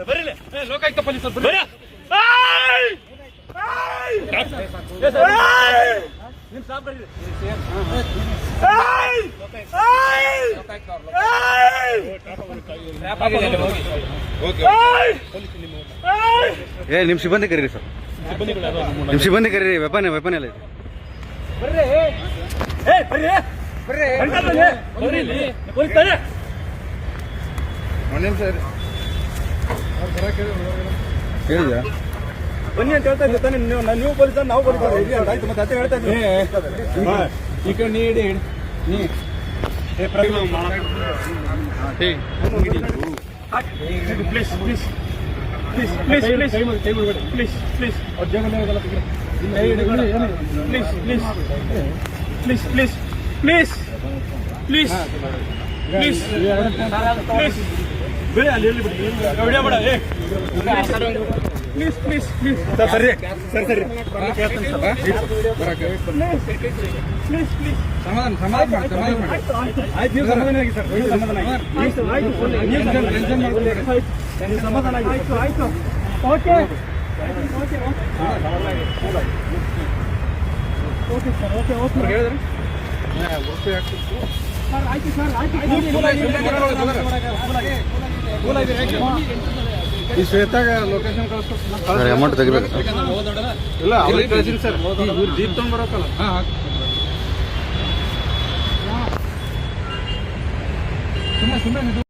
ಬರ್ರಿ ಲೋಕಾಯುಕ್ತ ಪೊಲೀಸರು ಬರ್ರಿ. ನಿಮ್ ಸಾಬ್ ಬರ್ರಿ. ನಿಮ್ ಸಿಬ್ಬಂದಿ ಕರೀರಿ ಸರ್, ನಿಮ್ ಸಿಬ್ಬಂದಿ ಕರೀರಿ. ವೆಪನ್ ಎಲ್ಲ ಇದೆ. ಬರ್ರಿ ಬರ್ರಿ ಬರ್ರಿ ಪೊಲೀಸ್ ಬರ್ರಿ. ಹೇಳಿದ್ಯಾ ಬನ್ನಿ ಅಂತ ಹೇಳ್ತಾ ಇದ್ದೆ ತಾನೆ ನೀವು ಪೊಲೀಸ್ ನಾವು ಪೊಲೀಸ್ ಆಯ್ತು ಮತ್ತೆ ಅದೇ ಹೇಳ್ತಾ ಇದ್ದೀನಿ. ಈ ಕಡೆ ನೀಡಿ please please please please please please please please please please please please please ಬೇಡ ಅಲ್ಲಿ ಬಿಡಿ ವಿಡಿಯೋ ಮಾಡ. ಪ್ಲೀಸ್ ಪ್ಲೀಸ್ ಪ್ಲೀಸ್ ಸರ್ ಸರಿ ಸರ್ ಸರಿ ಪ್ಲೀಸ್ ಪ್ಲೀಸ್ ಸಮಾಧಾನ ಆಯ್ತು. ನೀವು ಸಮಾಧಾನ ಆಗಿ ಸರ್, ಸಮಾಧಾನ ಆಗಿ ಸಮಾಧಾನ ಆಗಿ ಆಯ್ತು ಆಯ್ತು okay okay okay sir okay okay ಹೇಳಿದ್ರೆ ಸರ್ ಆಯ್ತು ಸರ್ ಆಯ್ತು. ಈ ಶ್ವೇತಾಗ ಲೊಕೇಶನ್ ಕಳಿಸ್ತಾರೆ. ಅಮೌಂಟ್ ತೆಗಿಬೇಕು ಸರ್. ಇಲ್ಲ ಅವ್ರಿಗೆ ಕಳಿಸಿನಿ ಸರ್. ಇವ್ರು ಜೀಪ್ ತಗೊಂಡ್ ಬರೋಕಲ್ಲ. ಸುಮ್ಮನೆ